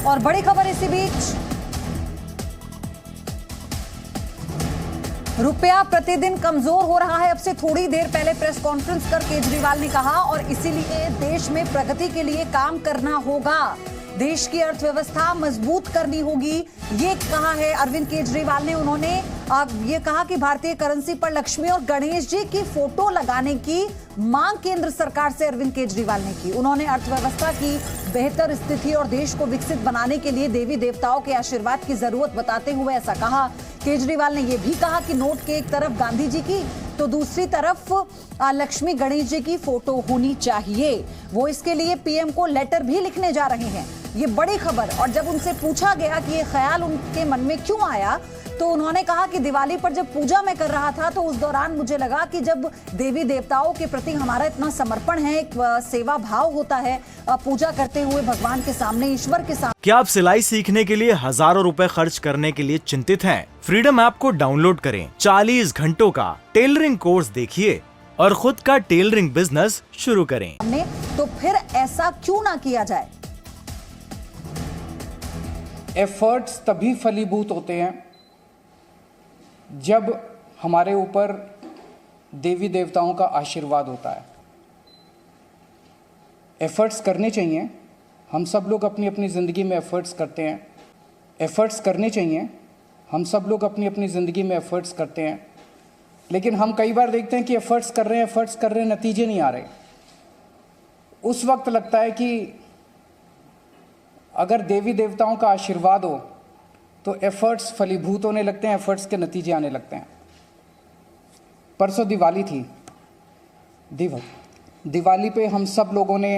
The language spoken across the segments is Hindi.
और बड़ी खबर इसी बीच, रुपया प्रतिदिन कमजोर हो रहा है। अब से थोड़ी देर पहले प्रेस कॉन्फ्रेंस कर केजरीवाल ने कहा और इसीलिए देश में प्रगति के लिए काम करना होगा, देश की अर्थव्यवस्था मजबूत करनी होगी, ये कहा है अरविंद केजरीवाल ने। उन्होंने ये कहा कि भारतीय करेंसी पर लक्ष्मी और गणेश जी की फोटो लगाने की मांग केंद्र सरकार से अरविंद केजरीवाल ने की। उन्होंने अर्थव्यवस्था की बेहतर स्थिति और देश को विकसित बनाने के लिए देवी देवताओं के आशीर्वाद की जरूरत बताते हुए ऐसा कहा। केजरीवाल ने यह भी कहा कि नोट के एक तरफ गांधी जी की तो दूसरी तरफ लक्ष्मी गणेश जी की फोटो होनी चाहिए। वो इसके लिए पीएम को लेटर भी लिखने जा रहे हैं, ये बड़ी खबर। और जब उनसे पूछा गया कि ये ख्याल उनके मन में क्यों आया, तो उन्होंने कहा कि दिवाली पर जब पूजा मैं कर रहा था तो उस दौरान मुझे लगा कि जब देवी देवताओं के प्रति हमारा इतना समर्पण है, एक सेवा भाव होता है पूजा करते हुए भगवान के सामने, ईश्वर के सामने। क्या आप सिलाई सीखने के लिए हजारों रुपए खर्च करने के लिए चिंतित हैं? फ्रीडम ऐप को डाउनलोड करें, 40 घंटों का टेलरिंग कोर्स देखिए और खुद का टेलरिंग बिजनेस शुरू करें। तो फिर ऐसा क्यों ना किया जाए? एफर्ट्स तभी फलीभूत होते हैं जब हमारे ऊपर देवी देवताओं का आशीर्वाद होता है। एफर्ट्स करने चाहिए, हम सब लोग अपनी अपनी ज़िंदगी में एफर्ट्स करते हैं। एफर्ट्स करने चाहिए, हम सब लोग अपनी अपनी ज़िंदगी में एफर्ट्स करते हैं, लेकिन हम कई बार देखते हैं कि एफर्ट्स कर रहे हैं, नतीजे नहीं आ रहे। उस वक्त लगता है कि अगर देवी देवताओं का आशीर्वाद हो तो एफर्ट्स फलीभूत होने लगते हैं, एफर्ट्स के नतीजे आने लगते हैं। परसों दिवाली थी। दिवाली पे हम सब लोगों ने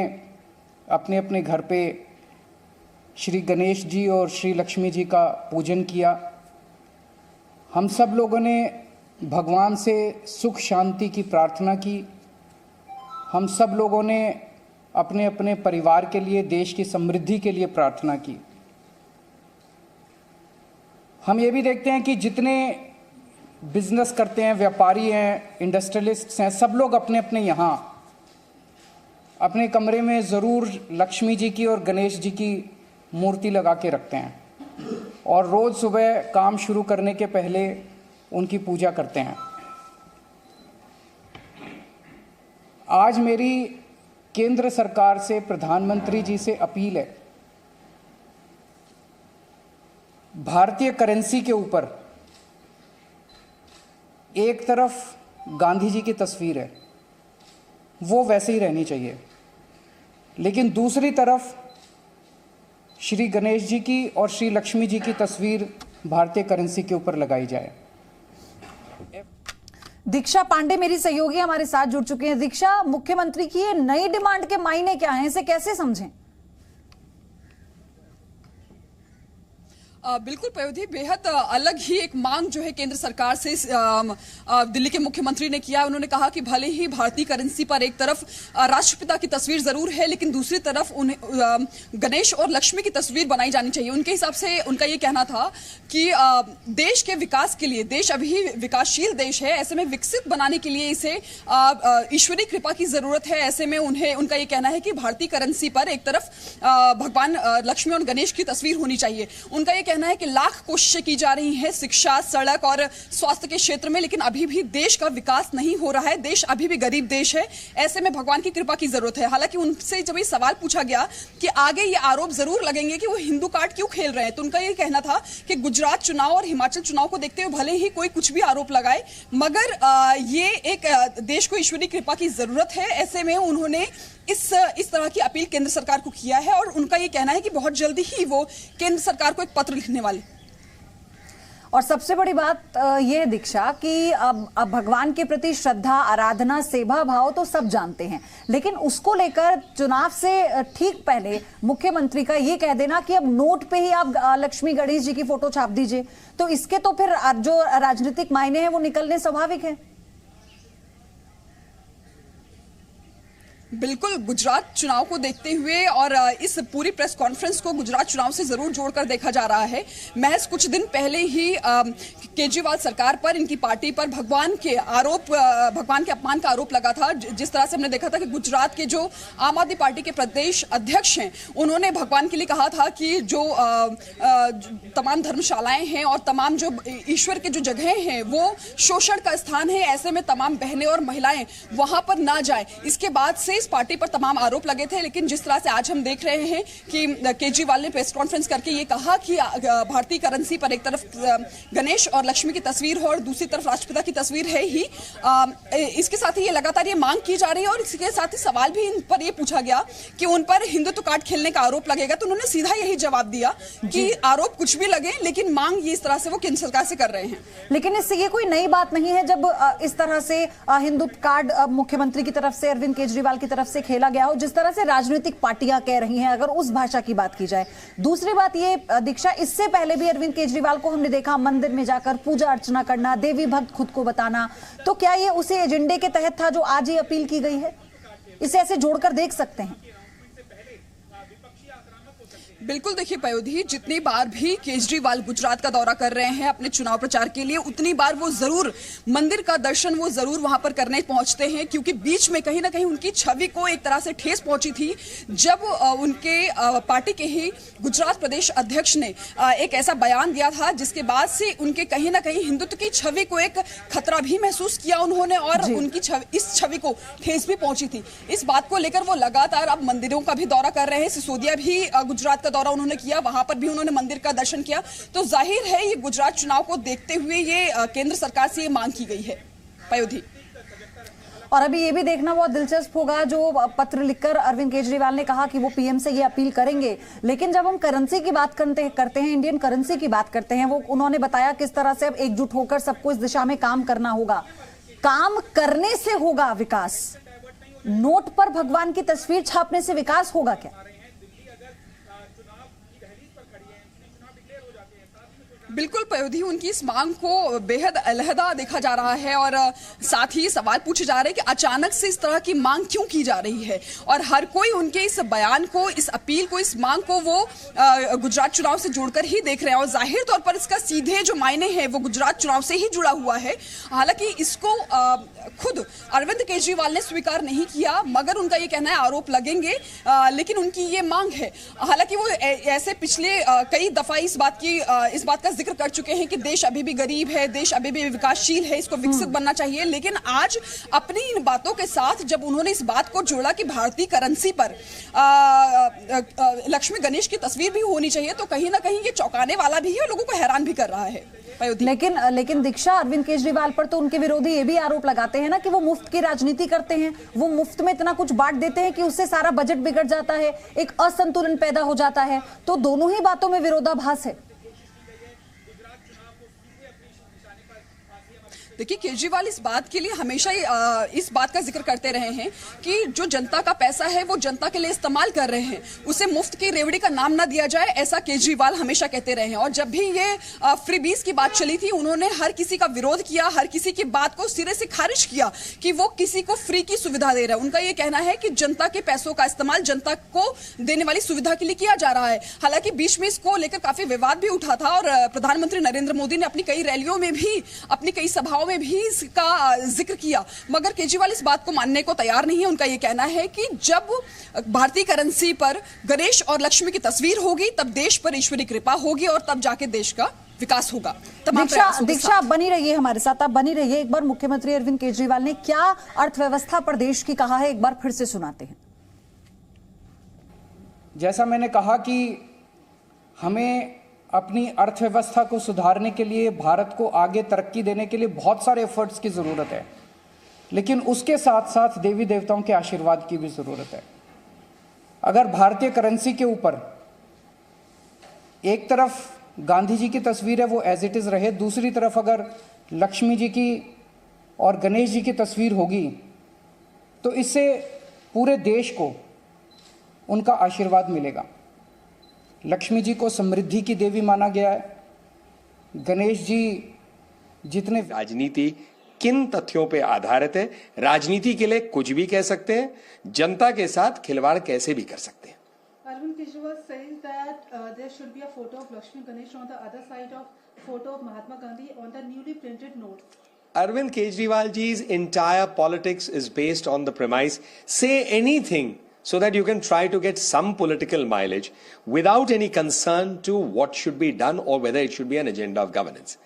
अपने अपने घर पे श्री गणेश जी और श्री लक्ष्मी जी का पूजन किया। हम सब लोगों ने भगवान से सुख शांति की प्रार्थना की। हम सब लोगों ने अपने अपने परिवार के लिए, देश की समृद्धि के लिए प्रार्थना की। हम ये भी देखते हैं कि जितने बिजनेस करते हैं, व्यापारी हैं, इंडस्ट्रियलिस्ट्स हैं, सब लोग अपने अपने यहाँ अपने कमरे में ज़रूर लक्ष्मी जी की और गणेश जी की मूर्ति लगा के रखते हैं और रोज़ सुबह काम शुरू करने के पहले उनकी पूजा करते हैं। आज मेरी केंद्र सरकार से, प्रधानमंत्री जी से अपील है, भारतीय करेंसी के ऊपर एक तरफ गांधी जी की तस्वीर है, वो वैसे ही रहनी चाहिए, लेकिन दूसरी तरफ श्री गणेश जी की और श्री लक्ष्मी जी की तस्वीर भारतीय करेंसी के ऊपर लगाई जाए। दीक्षा पांडे मेरी सहयोगी हमारे साथ जुड़ चुके हैं। दीक्षा, मुख्यमंत्री की ये नई डिमांड के मायने क्या हैं, इसे कैसे समझें? बिल्कुल पयोधी, बेहद अलग ही एक मांग जो है केंद्र सरकार से दिल्ली के मुख्यमंत्री ने किया। उन्होंने कहा कि भले ही भारतीय करेंसी पर एक तरफ राष्ट्रपिता की तस्वीर जरूर है, लेकिन दूसरी तरफ उन्हें गणेश और लक्ष्मी की तस्वीर बनाई जानी चाहिए। उनके हिसाब से उनका ये कहना था कि देश के विकास के लिए, देश अभी विकासशील देश है, ऐसे में विकसित बनाने के लिए इसे ईश्वरीय कृपा की जरूरत है। ऐसे में उनका ये कहना है कि भारतीय करेंसी पर एक तरफ भगवान लक्ष्मी और गणेश की तस्वीर होनी चाहिए। उनका ये कहना है कि लाख कोशिशें की जा रही हैं शिक्षा, सड़क और स्वास्थ्य के क्षेत्र में, लेकिन अभी भी देश का विकास नहीं हो रहा है, देश अभी भी गरीब देश है। ऐसे में भगवान की कृपा की जरूरत है। हालांकि उनसे जब ये सवाल पूछा गया कि आगे ये आरोप जरूर लगेंगे कि वो हिंदू कार्ड क्यों खेल रहे हैं, तो उनका ये कहना था कि गुजरात चुनाव और हिमाचल चुनाव को देखते हुए भले ही कोई कुछ भी आरोप लगाए, मगर ये एक देश को ईश्वरीय कृपा की जरूरत है। ऐसे में उन्होंने इस तरह की अपील केंद्र सरकार को किया है और उनका ये कहना है कि बहुत जल्दी ही वो केंद्र सरकार को एक पत्र लिखने वाले। और सबसे बड़ी बात यह है दीक्षा कि अब भगवान के प्रति श्रद्धा, आराधना, सेवा भाव तो सब जानते हैं, लेकिन उसको लेकर चुनाव से ठीक पहले मुख्यमंत्री का ये कह देना कि अब नोट पे ही आप लक्ष्मी गणेश जी की फोटो छाप दीजिए, तो इसके तो फिर जो राजनीतिक मायने हैं वो निकलने स्वाभाविक है। बिल्कुल, गुजरात चुनाव को देखते हुए और इस पूरी प्रेस कॉन्फ्रेंस को गुजरात चुनाव से जरूर जोड़कर देखा जा रहा है। महज कुछ दिन पहले ही केजरीवाल सरकार पर, इनकी पार्टी पर भगवान के अपमान का आरोप लगा था। जिस तरह से हमने देखा था कि गुजरात के जो आम आदमी पार्टी के प्रदेश अध्यक्ष हैं, उन्होंने भगवान के लिए कहा था कि जो तमाम धर्मशालाएं हैं और तमाम जो ईश्वर के जो जगह हैं वो शोषण का स्थान है, ऐसे में तमाम बहनें और महिलाएं वहां पर ना जाए। इसके बाद से इस पार्टी पर तमाम आरोप लगे थे, लेकिन जिस तरह से आज हम देख रहे हैं कि केजरीवाल ने प्रेस कॉन्फ्रेंस करके ये कहा कि भारतीय करेंसी पर एक तरफ गणेश और लक्ष्मी की तस्वीर हो और दूसरी तरफ राष्ट्रपिता की तस्वीर है ही। इसके साथ ही ये लगातार ये मांग की जा रही है और इसके साथ ही सवाल भी इन पर ये पूछा गया कि उन पर हिंदुत्व कार्ड खेलने का आरोप लगेगा, तो उन्होंने सीधा यही जवाब दिया कि आरोप कुछ भी लगे, लेकिन मांग ये इस तरह से वो केंद्र सरकार से कर रहे हैं। लेकिन इससे ये कोई नई बात नहीं है जब इस तरह से हिंदुत्व कार्ड मुख्यमंत्री की तरफ से, अरविंद केजरीवाल की तरफ से खेला गया हो, जिस तरह से राजनीतिक पार्टियां कह रही हैं, अगर उस भाषा की बात की जाए। दूसरी बात ये दीक्षा, इससे पहले भी अरविंद केजरीवाल को हमने देखा मंदिर में जाकर पूजा अर्चना करना, देवी भक्त खुद को बताना, तो क्या ये उसी एजेंडे के तहत था जो आज ये अपील की गई है? इसे ऐसे जोड़कर देख सकते हैं? बिल्कुल, देखिए पयोधी, जितनी बार भी केजरीवाल गुजरात का दौरा कर रहे हैं अपने चुनाव प्रचार के लिए, उतनी बार वो जरूर मंदिर का दर्शन वो जरूर वहां पर करने पहुंचते हैं, क्योंकि बीच में कहीं ना कहीं उनकी छवि को एक तरह से ठेस पहुंची थी जब उनके पार्टी के ही गुजरात प्रदेश अध्यक्ष ने एक ऐसा बयान दिया था जिसके बाद से उनके कहीं ना कहीं हिंदुत्व की छवि को एक खतरा भी महसूस किया उन्होंने और उनकी इस छवि को ठेस भी पहुंची थी। इस बात को लेकर वो लगातार अब मंदिरों का भी दौरा कर रहे हैं। सिसोदिया भी गुजरात का दौरा उन्होंने किया, वहां पर भी उन्होंने मंदिर का दर्शन किया। तो जाहिर है ये गुजरात चुनाव को देखते हुए ये केंद्र सरकार से ये मांग की गई है। पयोधी, और अभी ये भी देखना बहुत दिलचस्प होगा, जो पत्र लिखकर अरविंद केजरीवाल ने कहा कि वो पीएम से ये अपील करेंगे, लेकिन जब हम करेंसी की बात करते हैं, इंडियन करेंसी की बात करते हैं, वो उन्होंने बताया किस तरह से अब एकजुट होकर सबको इस दिशा में काम करना होगा। काम करने से होगा विकास, नोट पर भगवान की तस्वीर छापने से विकास होगा क्या? बिल्कुल पयोधी, उनकी इस मांग को बेहद अलहदा देखा जा रहा है और साथ ही सवाल पूछे जा रहे हैं कि अचानक से इस तरह की मांग क्यों की जा रही है, और हर कोई उनके इस बयान को, इस अपील को, इस मांग को वो गुजरात चुनाव से जोड़कर ही देख रहे हैं और जाहिर तौर पर इसका सीधे जो मायने हैं वो गुजरात चुनाव से ही जुड़ा हुआ है। हालांकि इसको खुद अरविंद केजरीवाल ने स्वीकार नहीं किया, मगर उनका ये कहना है आरोप लगेंगे, लेकिन उनकी ये मांग है। हालांकि वो ऐसे पिछले कई दफा इस बात का जिक्र कर चुके हैं कि देश अभी भी गरीब है, देश अभी भी विकासशील है, इसको विकसित बनना चाहिए, लेकिन आज अपनी इन बातों के साथ जब उन्होंने इस बात को जोड़ा कि भारतीय करेंसी पर लक्ष्मी गणेश की तस्वीर भी होनी चाहिए, तो कहीं ना कहीं ये चौंकाने वाला भी है और लोगों को हैरान भी कर रहा है। लेकिन दीक्षा, अरविंद केजरीवाल पर तो उनके विरोधी ये भी आरोप लगाते हैं ना कि वो मुफ्त की राजनीति करते हैं, वो मुफ्त में इतना कुछ बांट देते हैं कि उससे सारा बजट बिगड़ जाता है, एक असंतुलन पैदा हो जाता है। तो दोनों ही बातों में विरोधाभास है। देखिए, केजरीवाल इस बात के लिए हमेशा इस बात का जिक्र करते रहे हैं कि जो जनता का पैसा है वो जनता के लिए इस्तेमाल कर रहे हैं, उसे मुफ्त की रेवड़ी का नाम ना दिया जाए, ऐसा केजरीवाल हमेशा कहते रहे हैं। और जब भी ये फ्रीबीज की बात चली थी, उन्होंने हर किसी का विरोध किया, हर किसी की बात को सिरे से खारिज किया कि वो किसी को फ्री की सुविधा दे रहा है। उनका ये कहना है कि जनता के पैसों का इस्तेमाल जनता को देने वाली सुविधा के लिए किया जा रहा है। हालांकि बीच में इसको लेकर काफी विवाद भी उठा था और प्रधानमंत्री नरेंद्र मोदी ने अपनी कई रैलियों में भी, अपनी कई सभाओं में भी इसका जिक्र किया, मगर केजरीवाल इस बात को मानने को तैयार नहीं है। उनका यह कहना है कि जब भारतीय करेंसी पर गणेश और लक्ष्मी की तस्वीर होगी तब देश पर ईश्वरी कृपा होगी और तब जाके देश का विकास होगा। दीक्षा, आप बनी रहिए हमारे साथ, आप बनी रहिए। एक बार मुख्यमंत्री अरविंद केजरीवाल ने क्या अर्थव्यवस्था पर देश की कहा है, एक बार फिर से सुनाते हैं। जैसा मैंने कहा कि हमें अपनी अर्थव्यवस्था को सुधारने के लिए, भारत को आगे तरक्की देने के लिए बहुत सारे एफर्ट्स की ज़रूरत है, लेकिन उसके साथ साथ देवी देवताओं के आशीर्वाद की भी ज़रूरत है। अगर भारतीय करेंसी के ऊपर एक तरफ गांधी जी की तस्वीर है वो एज इट इज़ रहे, दूसरी तरफ अगर लक्ष्मी जी की और गणेश जी की तस्वीर होगी, तो इससे पूरे देश को उनका आशीर्वाद मिलेगा। लक्ष्मी जी को समृद्धि की देवी माना गया है, गणेश जी जितने राजनीति किन तथ्यों पे आधारित है। राजनीति के लिए कुछ भी कह सकते हैं, जनता के साथ खिलवाड़ कैसे भी कर सकते हैं। Arvind Kejriwal says that there should be a photo of Lakshmi Ganesh on the other side of photo of Mahatma Gandhi on the newly printed notes. Arvind Kejriwal ji's entire politics is based on the premise, say anything so that you can try to get some political mileage without any concern to what should be done or whether it should be an agenda of governance.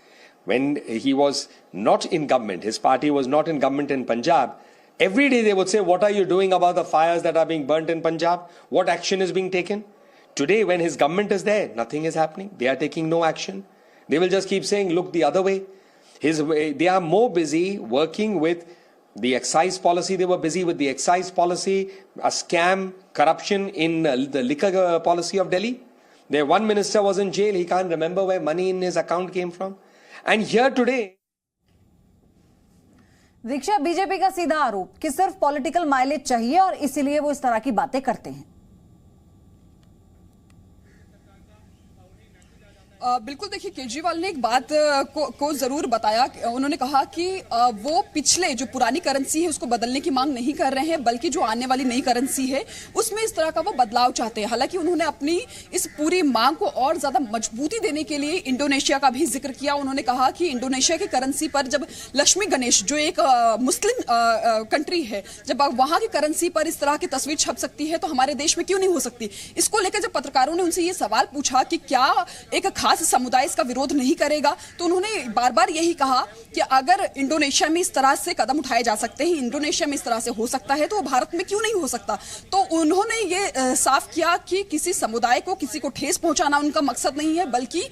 When he was not in government, his party was not in government in Punjab, every day they would say, what are you doing about the fires that are being burnt in Punjab? What action is being taken? Today, when his government is there, nothing is happening. They are taking no action. They will just keep saying, look the other way. They are more busy working with the excise policy. They were busy with the excise policy, a scam, corruption in the liquor policy of Delhi. Their one minister was in jail. He can't remember where money in his account came from. And here today, Diksha, BJP का सीधा आरोप कि सिर्फ पॉलिटिकल माइलेज चाहिए और इसीलिए वो इस तरह की बातें करते हैं। बिल्कुल, देखिए केजरीवाल ने एक बात को जरूर बताया। उन्होंने कहा कि वो पिछले जो पुरानी करेंसी है उसको बदलने की मांग नहीं कर रहे हैं, बल्कि जो आने वाली नई करेंसी है उसमें इस तरह का वो बदलाव चाहते हैं। हालांकि उन्होंने अपनी इस पूरी मांग को और ज्यादा मजबूती देने के लिए इंडोनेशिया का भी जिक्र किया। उन्होंने कहा कि इंडोनेशिया की करेंसी पर जब लक्ष्मी गणेश, जो एक मुस्लिम कंट्री है, जब वहां की करेंसी पर इस तरह की तस्वीर छप सकती है तो हमारे देश में क्यों नहीं हो सकती। इसको लेकर जब पत्रकारों ने उनसे ये सवाल पूछा कि क्या एक समुदाय इसका विरोध नहीं करेगा, तो उन्होंने बार बार यही कहा कि अगर इंडोनेशिया में इस तरह से कदम उठाए जा सकते हैं, इंडोनेशिया में इस तरह से हो सकता है, तो वो भारत में क्यों नहीं हो सकता। तो उन्होंने ये साफ किया कि किसी समुदाय को, किसी को ठेस पहुंचाना उनका मकसद नहीं है, बल्कि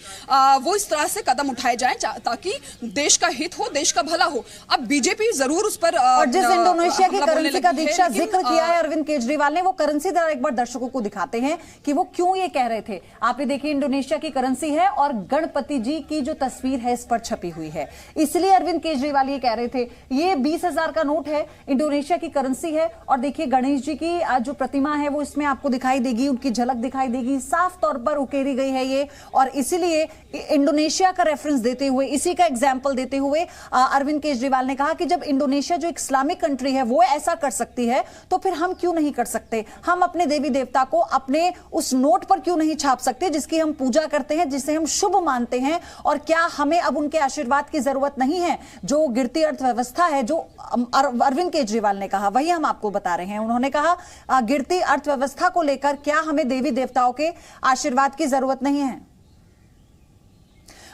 वो इस तरह से कदम उठाए जाएं ताकि देश का हित हो, देश का भला हो। अब बीजेपी जरूर उस पर और जिस इंडोनेशिया की करेंसी का दीक्षा जिक्र किया है अरविंद केजरीवाल ने, वो करेंसी जरा एक बार दर्शकों को दिखाते हैं कि वो क्यों ये कह रहे थे। आप ये देखिए, इंडोनेशिया की करेंसी है और गणपति जी की जो तस्वीर है इस पर छपी हुई है, इसलिए अरविंद केजरीवाल ये कह रहे थे। ये 20,000 का नोट है, इंडोनेशिया की करेंसी है, और देखिए गणेश जी की जो प्रतिमा है वो इसमें आपको दिखाई देगी, उनकी झलक दिखाई देगी, साफ तौर पर उकेरी गई है ये। और इसीलिए इंडोनेशिया का रेफरेंस देते हुए, इसी का एग्जाम्पल देते हुए अरविंद केजरीवाल ने कहा कि जब इंडोनेशिया जो एक इस्लामिक कंट्री है वो ऐसा कर सकती है तो फिर हम क्यों नहीं कर सकते। हम अपने देवी देवता को अपने उस नोट पर क्यों नहीं छाप सकते जिसकी हम पूजा करते हैं, जिसे हम शुभ मानते हैं। और क्या हमें अब उनके आशीर्वाद की जरूरत नहीं है। जो गिरती अर्थव्यवस्था है, जो अरविंद केजरीवाल ने कहा वही हम आपको बता रहे हैं। उन्होंने कहा गिरती अर्थव्यवस्था को लेकर क्या हमें देवी देवताओं के आशीर्वाद की जरूरत नहीं है।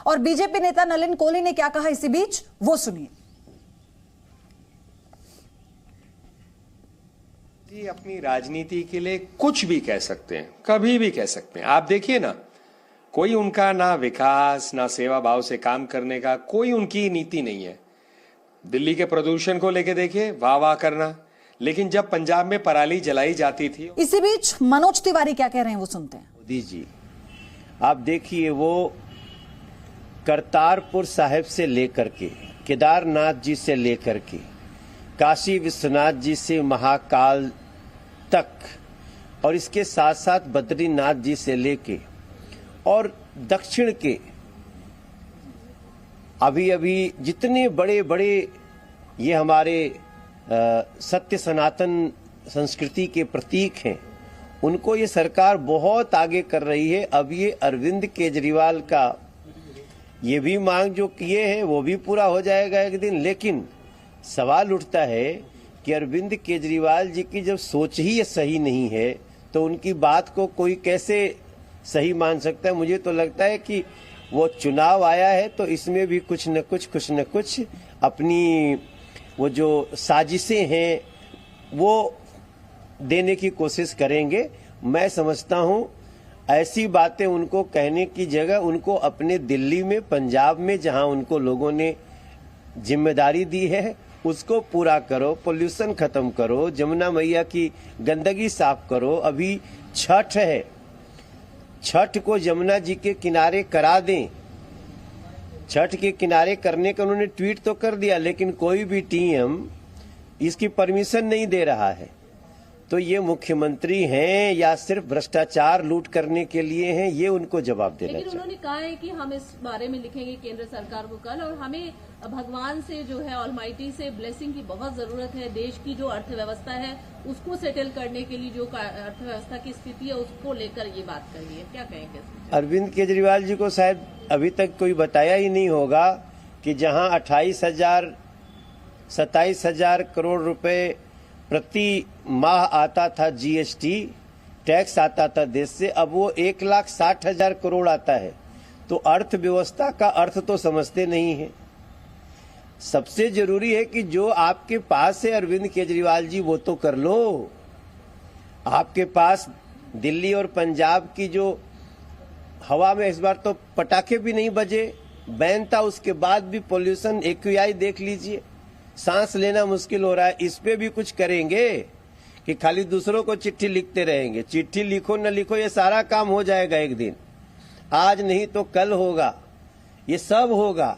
और बीजेपी नेता नलिन कोहली ने क्या कहा इसी बीच, वो सुनिए। जी, अपनी राजनीति के लिए कुछ भी कह सकते हैं, कभी भी कह सकते हैं। आप देखिए ना, कोई उनका ना विकास ना सेवा भाव से काम करने का कोई उनकी नीति नहीं है। दिल्ली के प्रदूषण को लेके देखिए, वाह वाह करना, लेकिन जब पंजाब में पराली जलाई जाती थी। इसी बीच मनोज तिवारी क्या कह रहे हैं वो सुनते हैं। मोदी जी, आप देखिए, वो करतारपुर साहिब से लेकर के केदारनाथ जी से लेकर के काशी विश्वनाथ जी से महाकाल तक, और इसके साथ साथ बद्रीनाथ जी से लेके और दक्षिण के अभी अभी जितने बड़े बड़े ये हमारे सत्य सनातन संस्कृति के प्रतीक हैं, उनको ये सरकार बहुत आगे कर रही है। अब ये अरविंद केजरीवाल का ये भी मांग जो किए हैं वो भी पूरा हो जाएगा एक दिन। लेकिन सवाल उठता है कि अरविंद केजरीवाल जी की जब सोच ही ये सही नहीं है तो उनकी बात को कोई कैसे सही मान सकता है। मुझे तो लगता है कि वो चुनाव आया है तो इसमें भी कुछ न कुछ अपनी वो जो साजिशें हैं वो देने की कोशिश करेंगे। मैं समझता हूं ऐसी बातें उनको कहने की जगह उनको अपने दिल्ली में, पंजाब में, जहां उनको लोगों ने जिम्मेदारी दी है उसको पूरा करो, पोल्यूशन खत्म करो, जमुना मैया की गंदगी साफ करो। अभी छठ है, छठ को यमुना जी के किनारे करा दें। छठ के किनारे करने का उन्होंने ट्वीट तो कर दिया, लेकिन कोई भी टीएम इसकी परमिशन नहीं दे रहा है। तो ये मुख्यमंत्री हैं या सिर्फ भ्रष्टाचार लूट करने के लिए हैं, ये उनको जवाब देना चाहिए। लेकिन उन्होंने कहा है कि हम इस बारे में लिखेंगे केंद्र सरकार को कल, और हमें भगवान से जो है ऑलमाइटी से ब्लेसिंग की बहुत जरूरत है। देश की जो अर्थव्यवस्था है उसको सेटल करने के लिए, जो अर्थव्यवस्था की स्थिति है उसको लेकर ये बात कही है, क्या कहेंगे? अरविंद केजरीवाल जी को शायद अभी तक कोई बताया ही नहीं होगा कि जहां 27,000 करोड़ रुपए प्रति माह आता था जीएसटी टैक्स आता था देश से, अब वो 1,60,000 करोड़ आता है। तो अर्थव्यवस्था का अर्थ तो समझते नहीं है। सबसे जरूरी है कि जो आपके पास है अरविंद केजरीवाल जी वो तो कर लो। आपके पास दिल्ली और पंजाब की जो हवा में इस बार तो पटाखे भी नहीं बजे, बैन था, उसके बाद भी पोल्यूशन एक्यूआई देख लीजिए, सांस लेना मुश्किल हो रहा है। इस पे भी कुछ करेंगे कि खाली दूसरों को चिट्ठी लिखते रहेंगे? चिट्ठी लिखो न लिखो, ये सारा काम हो जाएगा एक दिन, आज नहीं तो कल होगा, ये सब होगा।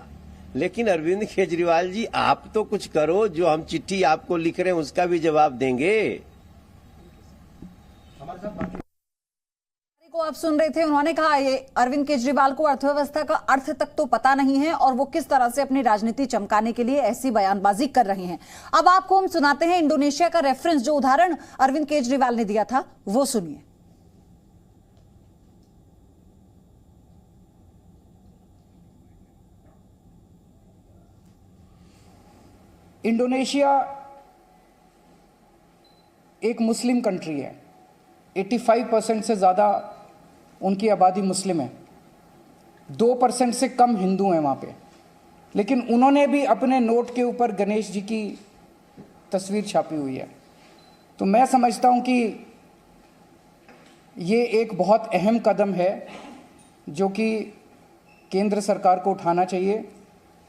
लेकिन अरविंद केजरीवाल जी आप तो कुछ करो, जो हम चिट्ठी आपको लिख रहे हैं उसका भी जवाब देंगे। को आप सुन रहे थे, उन्होंने कहा ये अरविंद केजरीवाल को अर्थव्यवस्था का अर्थ तक तो पता नहीं है और वो किस तरह से अपनी राजनीति चमकाने के लिए ऐसी बयानबाजी कर रहे हैं। अब आपको हम सुनाते हैं इंडोनेशिया का रेफरेंस, जो उदाहरण अरविंद केजरीवाल ने दिया था वो सुनिए। इंडोनेशिया एक मुस्लिम कंट्री है, 85% से ज़्यादा उनकी आबादी मुस्लिम है, 2% से कम हिंदू हैं वहाँ पे। लेकिन उन्होंने भी अपने नोट के ऊपर गणेश जी की तस्वीर छापी हुई है। तो मैं समझता हूँ कि ये एक बहुत अहम कदम है जो कि केंद्र सरकार को उठाना चाहिए।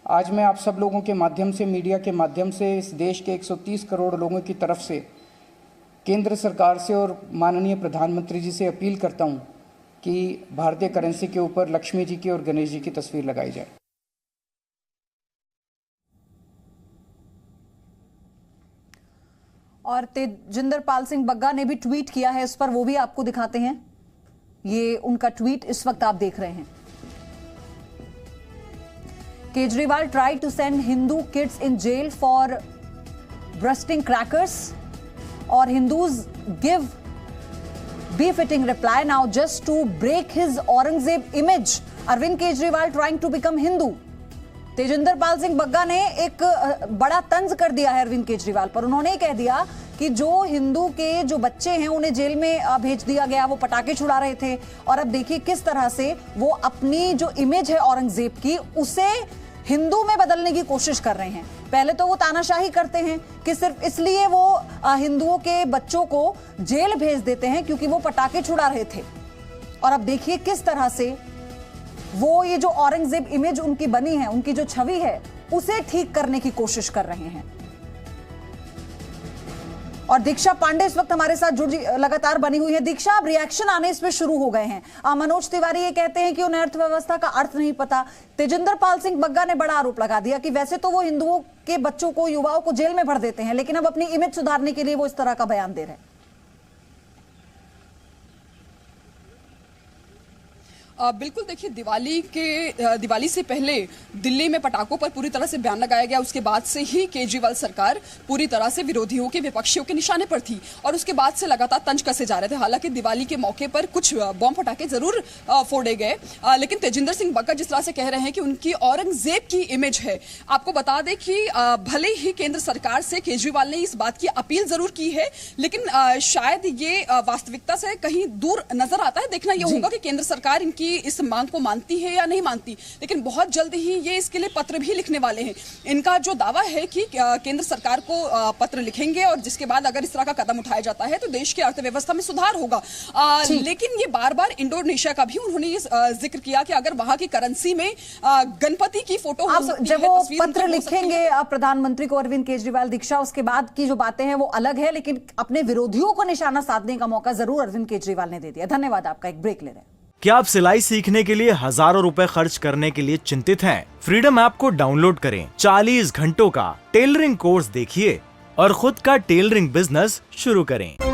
आज मैं आप सब लोगों के माध्यम से, मीडिया के माध्यम से, इस देश के 130 करोड़ लोगों की तरफ से केंद्र सरकार से और माननीय प्रधानमंत्री जी से अपील करता हूं कि भारतीय करेंसी के ऊपर लक्ष्मी जी की और गणेश जी की तस्वीर लगाई जाए। और तेजिंदर पाल सिंह बग्गा ने भी ट्वीट किया है इस पर, वो भी आपको दिखाते हैं। ये उनका ट्वीट इस वक्त आप देख रहे हैं। Kejriwal tried to send Hindu kids in jail for bursting crackers, or Hindus give befitting reply now just to break his Aurangzeb image. Arvind Kejriwal trying to become Hindu. Tejinder Pal Singh Bagga ने एक बड़ा तंज कर दिया है अरविंद केजरीवाल पर। उन्होंने कह दिया कि जो हिंदू के जो बच्चे हैं उन्हें जेल में भेज दिया गया, वो पटाखे छुड़ा रहे थे, और अब देखिए किस तरह से वो अपनी जो इमेज है औरंगजेब की उसे हिंदू में बदलने की कोशिश कर रहे हैं। पहले तो वो तानाशाही करते हैं कि सिर्फ इसलिए वो हिंदुओं के बच्चों को जेल भेज देते हैं क्योंकि वो पटाखे छुड़ा रहे थे, और अब देखिए किस तरह से वो ये जो औरंगजेब इमेज उनकी बनी है, उनकी जो छवि है, उसे ठीक करने की कोशिश कर रहे हैं। और दीक्षा पांडे इस वक्त हमारे साथ जुड़ी लगातार बनी हुई है। दीक्षा, अब रिएक्शन आने इसमें शुरू हो गए हैं। मनोज तिवारी ये कहते हैं कि उन्हें अर्थव्यवस्था का अर्थ नहीं पता। तेजिंदर पाल सिंह बग्गा ने बड़ा आरोप लगा दिया कि वैसे तो वो हिंदुओं के बच्चों को, युवाओं को जेल में भर देते हैं, लेकिन अब अपनी इमेज सुधारने के लिए वो इस तरह का बयान दे रहे हैं। बिल्कुल, देखिए दिवाली से पहले दिल्ली में पटाखों पर पूरी तरह से बैन लगाया गया। उसके बाद से ही केजरीवाल सरकार पूरी तरह से विरोधियों के, विपक्षियों के निशाने पर थी और उसके बाद से लगातार तंज कसे जा रहे थे। हालांकि दिवाली के मौके पर कुछ बम फटाखे जरूर फोड़े गए, लेकिन तेजिंदर सिंह बग्गा जिस तरह से कह रहे हैं कि उनकी औरंगजेब की इमेज है। आपको बता दें कि भले ही केंद्र सरकार से केजरीवाल ने इस बात की अपील जरूर की है, लेकिन शायद ये वास्तविकता से कहीं दूर नजर आता है। देखना यह होगा कि केंद्र सरकार इनकी इस मांग को मानती है या नहीं मानती, लेकिन बहुत जल्द ही ये इसके लिए पत्र भी लिखने वाले हैं। इनका जो दावा है कि केंद्र सरकार को पत्र लिखेंगे और जिसके बाद अगर इस तरह का कदम उठाया जाता है तो देश की अर्थव्यवस्था में सुधार होगा। लेकिन ये बार बार इंडोनेशिया का भी उन्होंने ये जिक्र किया कि अगर वहां की करेंसी में गणपति की फोटो हो सकती है, जब वो पत्र लिखेंगे प्रधानमंत्री को अरविंद केजरीवाल, दीक्षा, उसके बाद की जो बातें हैं वो अलग है, लेकिन अपने विरोधियों को निशाना साधने का मौका जरूर अरविंद केजरीवाल ने दे दिया। धन्यवाद आपका। एक ब्रेक ले रहे हैं। क्या आप सिलाई सीखने के लिए हजारों रुपए खर्च करने के लिए चिंतित हैं? फ्रीडम ऐप को डाउनलोड करें, 40 घंटों का टेलरिंग कोर्स देखिए और खुद का टेलरिंग बिजनेस शुरू करें।